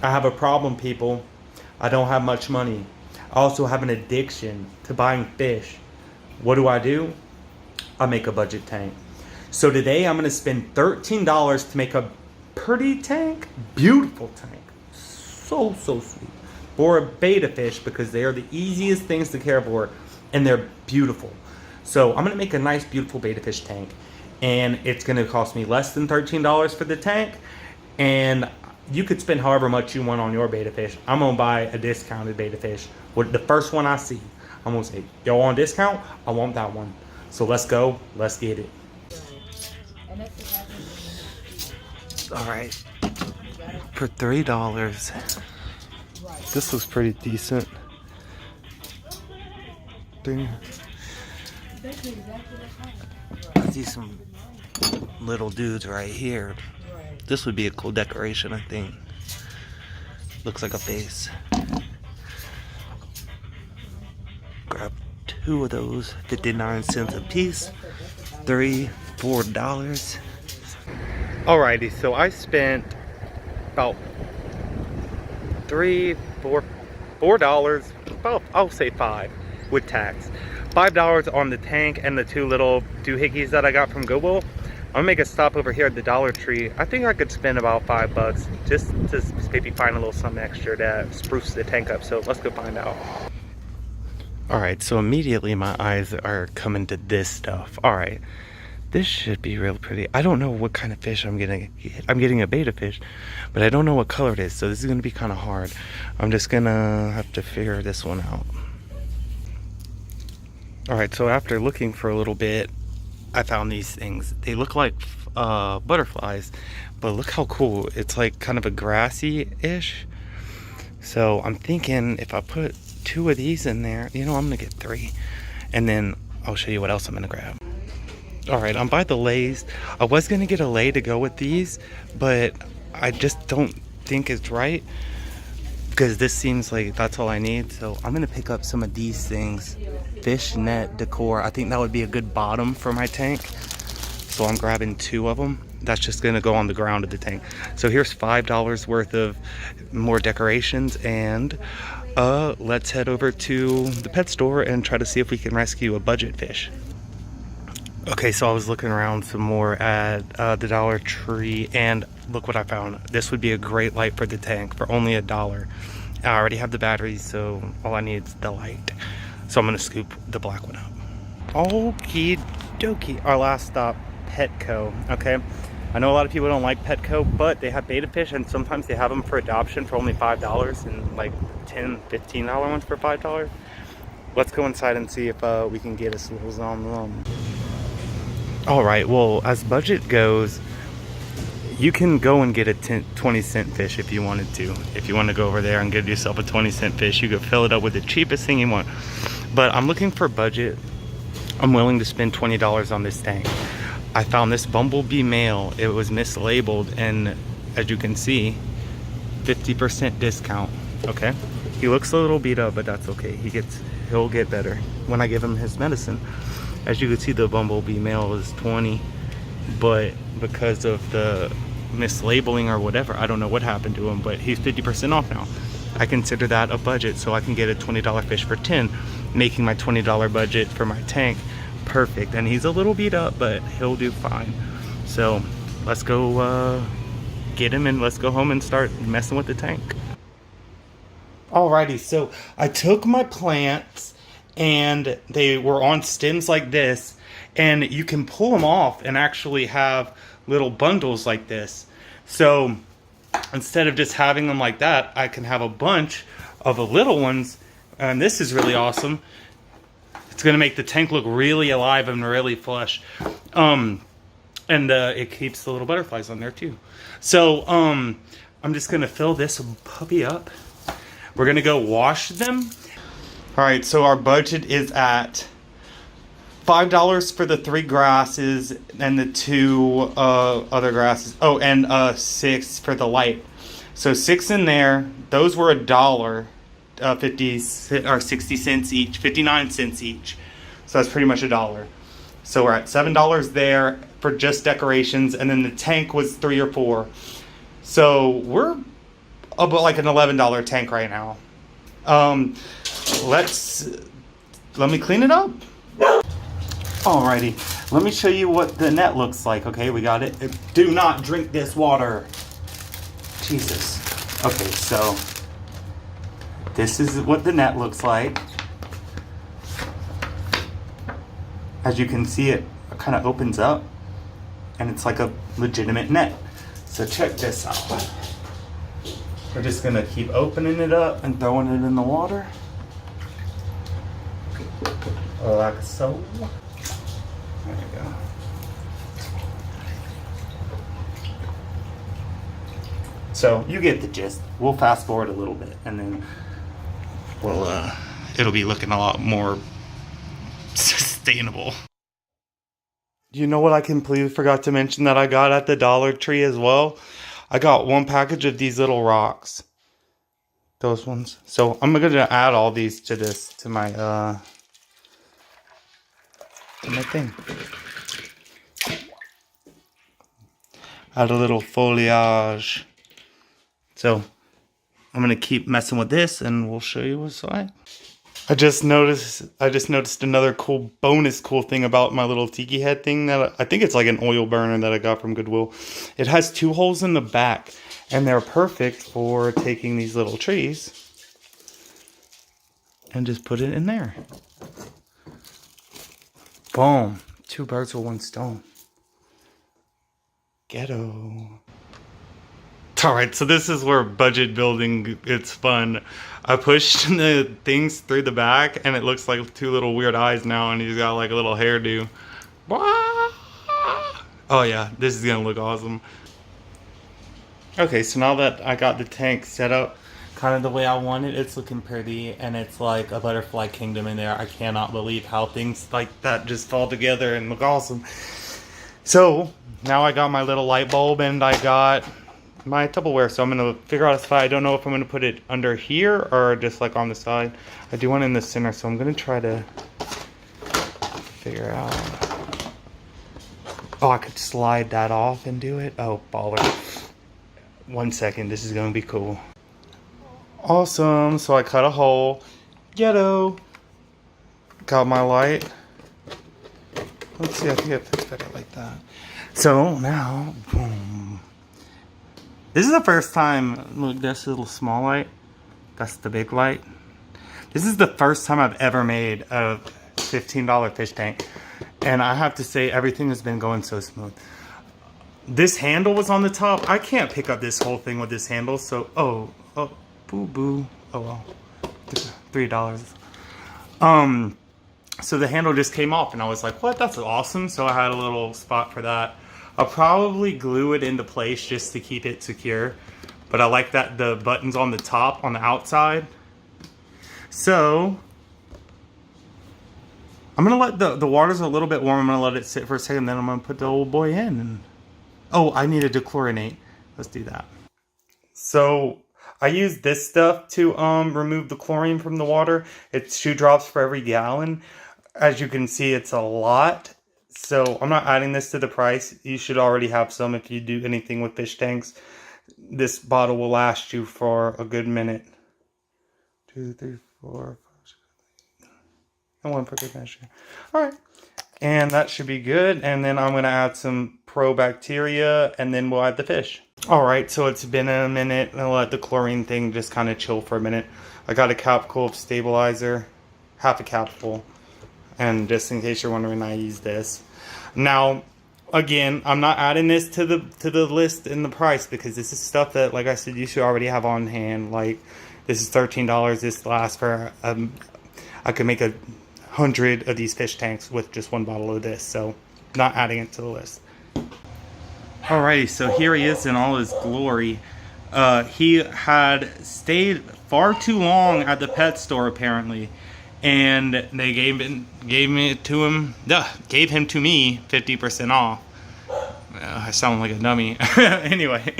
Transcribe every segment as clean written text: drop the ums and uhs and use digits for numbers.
I have a problem, people. I don't have much money. I also have an addiction to buying fish. What do? I make a budget tank. So today I'm gonna spend $13 to make a pretty tank, beautiful tank. So sweet. For a betta fish because they are the easiest things to care for and they're beautiful. So I'm gonna make a nice, beautiful betta fish tank. And it's gonna cost me less than $13 for the tank. And you could spend however much you want on your betta fish. I'm gonna buy a discounted betta fish. With the first one I see, I'm gonna say, yo, on discount, I want that one. So let's go, let's get it. All right, for $3, this looks pretty decent. I see some little dudes right here. This would be a cool decoration, I think. Looks like a face. Grab 2 of those, 59 cents a piece. $4. Alrighty, so I spent about $4, about, I'll say 5 with tax. $5 on the tank and the 2 little doohickeys that I got from Goodwill. I'm gonna make a stop over here at the Dollar Tree. I think I could spend about $5 just to maybe find a little something extra to spruce the tank up. So let's go find out. All right, so immediately my eyes are coming to this stuff. All right, this should be real pretty. I don't know what kind of fish I'm getting. I'm getting a betta fish, but I don't know what color it is. So this is gonna be kind of hard. I'm just gonna have to figure this one out. All right, so after looking for a little bit, I found these things. They look like butterflies, but look how cool. It's like kind of a grassy-ish. So I'm thinking if I put 2 of these in there, you know, I'm gonna get 3. And then I'll show you what else I'm gonna grab. All right, I'm by the lays. I was gonna get a lay to go with these, but I just don't think it's right because this seems like that's all I need. So I'm gonna pick up some of these things. Fish net decor. I think that would be a good bottom for my tank. So I'm grabbing 2 of them. That's just gonna go on the ground of the tank. So here's $5 worth of more decorations, and let's head over to the pet store and try to see if we can rescue a budget fish. Okay, so I was looking around some more at the Dollar Tree, and look what I found. This would be a great light for the tank for only $1. I already have the batteries, so all I need is the light. So I'm gonna scoop the black one up. Okie dokie, our last stop, Petco, okay? I know a lot of people don't like Petco, but they have betta fish, and sometimes they have them for adoption for only $5 and like $10, $15 ones for $5. Let's go inside and see if we can get us a little zom. All right, well, as budget goes, you can go and get a 20-cent fish if you wanted to. If you want to go over there and get yourself a 20-cent fish, you could fill it up with the cheapest thing you want. But I'm looking for budget. I'm willing to spend $20 on this tank. I found this bumblebee male. It was mislabeled, and as you can see, 50% discount. Okay, he looks a little beat up, but that's okay. He'll get better when I give him his medicine. As you can see, the bumblebee male is 20, but because of the mislabeling or whatever, I don't know what happened to him, but he's 50% off now. I consider that a budget, so I can get a $20 fish for 10, making my $20 budget for my tank perfect. And he's a little beat up, but he'll do fine. So let's go get him, and let's go home and start messing with the tank. Alrighty, so I took my plants and they were on stems like this, and you can pull them off and actually have little bundles like this. So instead of just having them like that, I can have a bunch of the little ones, and this is really awesome. It's gonna make the tank look really alive and really flush. And it keeps the little butterflies on there too. So I'm just gonna fill this puppy up. We're gonna go wash them. All right, so our budget is at $5 for the 3 grasses and the 2 other grasses. Oh, and 6 for the light. So 6 in there. Those were $1, 50 or 60 cents each, 59 cents each. So that's pretty much $1. So we're at $7 there for just decorations, and then the tank was 3 or 4. So we're Oh, but like an $11 tank right now. Um, let me clean it up. Alrighty, let me show you what the net looks like. Okay, we got it. Do not drink this water. Jesus. Okay, so this is what the net looks like. As you can see, it kind of opens up and it's like a legitimate net. So check this out. We're just gonna keep opening it up and throwing it in the water. Like so. There you go. So you get the gist. We'll fast forward a little bit and then it'll be looking a lot more sustainable. You know what I completely forgot to mention that I got at the Dollar Tree as well? I got one package of these little rocks. Those ones. So I'm gonna add all these to this, to my thing. Add a little foliage. So I'm gonna keep messing with this and we'll show you what's like. I just noticed another cool thing about my little tiki head thing that I think it's like an oil burner that I got from Goodwill. It has 2 holes in the back and they're perfect for taking these little trees and just put it in there. Boom. 2 birds with 1 stone. Ghetto. Alright, so this is where budget building, it's fun. I pushed the things through the back and it looks like 2 little weird eyes now and he's got like a little hairdo. Oh yeah, this is gonna look awesome. Okay, so now that I got the tank set up kind of the way I want it, it's looking pretty and it's like a butterfly kingdom in there. I cannot believe how things like that just fall together and look awesome. So now I got my little light bulb and I got my Tupperware, so I'm gonna figure out a spot. I don't know if I'm gonna put it under here or just like on the side. I do want it in the center, so I'm gonna try to figure out. Oh, I could slide that off and do it. Oh, baller. 1 second, this is gonna be cool. Awesome, so I cut a hole. Ghetto. Got my light. Let's see, I think it fits better like that. So now, boom. This is the first time, look, that's a little small light. That's the big light. This is the first time I've ever made a $15 fish tank. And I have to say, everything has been going so smooth. This handle was on the top. I can't pick up this whole thing with this handle. So, oh, boo-boo. Oh, well, $3. So the handle just came off and I was like, what? That's awesome. So I had a little spot for that. I'll probably glue it into place just to keep it secure. But I like that the button's on the top, on the outside. So I'm gonna let the water's a little bit warm. I'm gonna let it sit for a second, then I'm gonna put the old boy in. And oh, I need to dechlorinate. Let's do that. So I use this stuff to remove the chlorine from the water. It's 2 drops for every gallon. As you can see, it's a lot. So I'm not adding this to the price. You should already have some if you do anything with fish tanks. This bottle will last you for a good minute. 2, 3, 4, 5, 6, 8. And 1 for good measure. Alright. And that should be good. And then I'm going to add some probacteria and then we'll add the fish. Alright, so it's been a minute. I'll let the chlorine thing just kind of chill for a minute. I got a capful of stabilizer. Half a capful. And just in case you're wondering, I use this. Now, again, I'm not adding this to the list in the price because this is stuff that, like I said, you should already have on hand. Like, this is $13. This lasts for, I could make 100 of these fish tanks with just 1 bottle of this. So, not adding it to the list. Alrighty, so here he is in all his glory. He had stayed far too long at the pet store, apparently. And they gave him to me 50% off. I sound like a dummy. Anyway,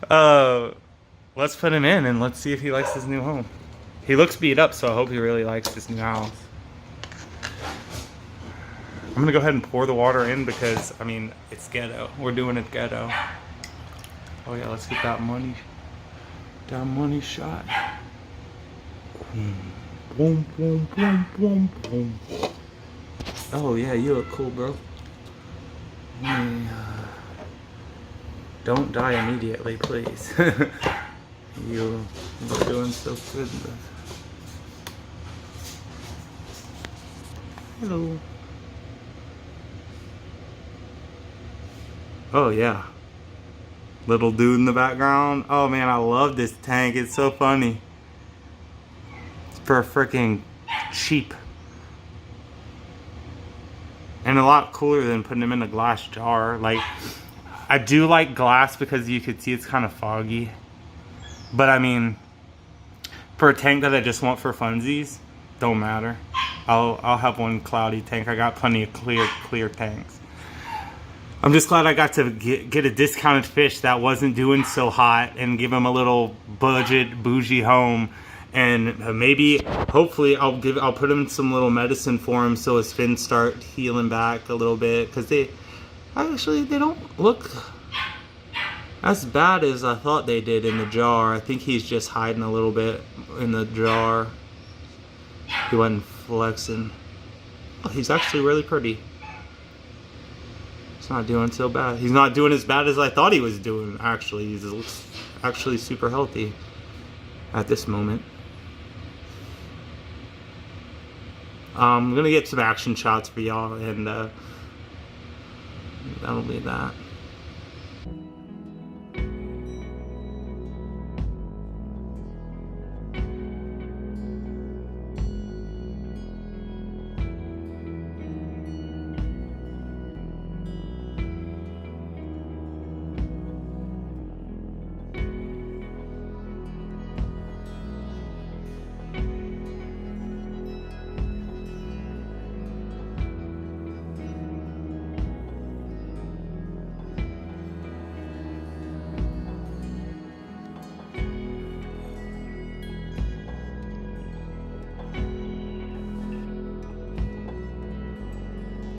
let's put him in and let's see if he likes his new home. He looks beat up, so I hope he really likes this new house. I'm gonna go ahead and pour the water in because, I mean, it's ghetto. We're doing it ghetto. Oh yeah, let's get that money. That money shot. Boom, boom, boom, boom, boom. Oh yeah, you look cool, bro. Don't die immediately, please. You're doing so good, bro. Hello. Oh yeah. Little dude in the background. Oh man, I love this tank. It's so funny. It's for freaking cheap. And a lot cooler than putting them in a glass jar. Like, I do like glass because you could see it's kind of foggy. But I mean, for a tank that I just want for funsies, don't matter. I'll have one cloudy tank. I got plenty of clear tanks. I'm just glad I got to get a discounted fish that wasn't doing so hot and give him a little budget bougie home. And maybe, hopefully, I'll put him in some little medicine for him so his fins start healing back a little bit. Because they don't look as bad as I thought they did in the jar. I think he's just hiding a little bit in the jar. He wasn't flexing. Oh, he's actually really pretty. He's not doing so bad. He's not doing as bad as I thought he was doing, actually. He looks actually super healthy at this moment. I'm gonna get some action shots for y'all, and that'll be that.